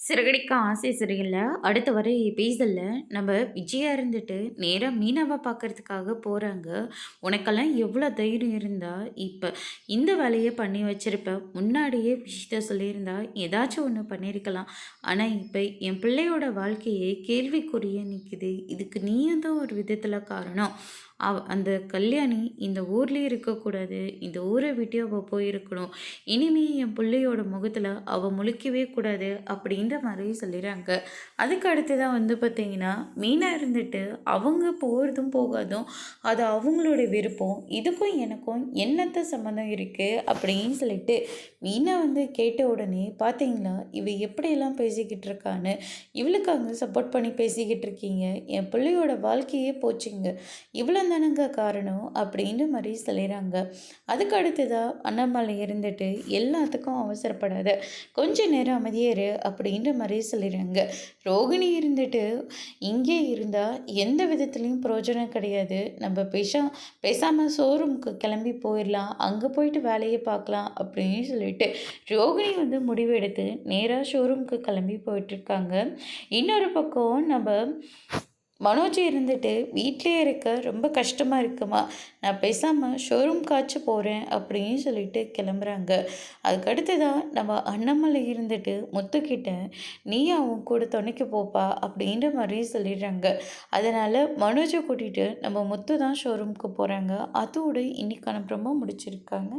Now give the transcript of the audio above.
சிறகடிக்க ஆசை சிறையில அடுத்த வர எபிசோட்ல நம்ம விஜயா இருந்துட்டு நேரா மீனாவை பார்க்கறதுக்காக போறாங்க. உனக்கெல்லாம் எவ்வளோ தைரியம் இருந்தா இப்ப இந்த வேலையை பண்ணி வச்சிருப்ப. முன்னாடியே விஷயத்த சொல்லியிருந்தா ஏதாச்சும் ஒன்று பண்ணியிருக்கலாம். ஆனா இப்ப என் பிள்ளையோட வாழ்க்கையே கேள்விக்குறிய நிக்குது. இதுக்கு நீயும் தான் ஒரு விதத்துல காரணம். அந்த கல்யாணி இந்த ஊர்லயே இருக்கக்கூடாது. இந்த ஊரை விட்டு அவ போயிருக்கணும். இனிமே என் பிள்ளையோட முகத்துல அவ முழிக்கவே கூடாது அப்படின்ற மாதிரி சொல்லிடுறாங்க. அதுக்கு அடுத்ததான் வந்து பார்த்தீங்கன்னா, மீனா இருந்துட்டு அவங்க போகிறதும் போகாதும் அது அவங்களோட விருப்பம். இதுக்கும் எனக்கும் என்னத்த சம்மந்தம் இருக்குது அப்படின்னு சொல்லிட்டு மீனா வந்து கேட்ட உடனே பார்த்தீங்களா இவ எப்படியெல்லாம் பேசிக்கிட்டு இருக்கான்னு, இவளுக்கு அங்கே சப்போர்ட் பண்ணி பேசிக்கிட்டு இருக்கீங்க. என் பிள்ளையோட வாழ்க்கையே போச்சுங்க. இவ்வளோ தானங்க காரணம் அப்படின்ற மாதிரி சொல்லிடுறாங்க. அதுக்கு அடுத்ததாக அண்ணாமலை இருந்துட்டு எல்லாத்துக்கும் அவசரப்படாத, கொஞ்ச நேரம் அமைதியே இரு அப்படின்ற மாதிரி சொல்லிடுறாங்க. ரோகிணி இருந்துட்டு இங்கே இருந்தால் எந்த விதத்துலேயும் பிரயோஜனம் கிடையாது. நம்ம பேசாமல் ஷோரூமுக்கு கிளம்பி போயிடலாம், அங்கே போயிட்டு வேலையை பார்க்கலாம் அப்படின்னு சொல்லிட்டு ரோகிணி வந்து முடிவு எடுத்து நேராக ஷோரூமுக்கு கிளம்பி போயிட்டுருக்காங்க. இன்னொரு பக்கம் நம்ம மனோஜ் இருந்துட்டு வீட்டிலே இருக்க ரொம்ப கஷ்டமாக இருக்குமா, நான் பேசாமல் ஷோரூம்காச்சும் போகிறேன் அப்படின்னு சொல்லிட்டு கிளம்புறாங்க. அதுக்கடுத்து தான் நம்ம அண்ணாமலை இருந்துட்டு முத்துக்கிட்ட நீ அவன் கூட துணைக்கு போப்பா அப்படின்ற மாதிரி சொல்லிடுறாங்க. அதனால் மனோஜை கூட்டிகிட்டு நம்ம முத்து தான் ஷோரூமுக்கு போகிறாங்க. அதோடு இன்னைக்கான ப்ரோமோ முடிச்சிருக்காங்க.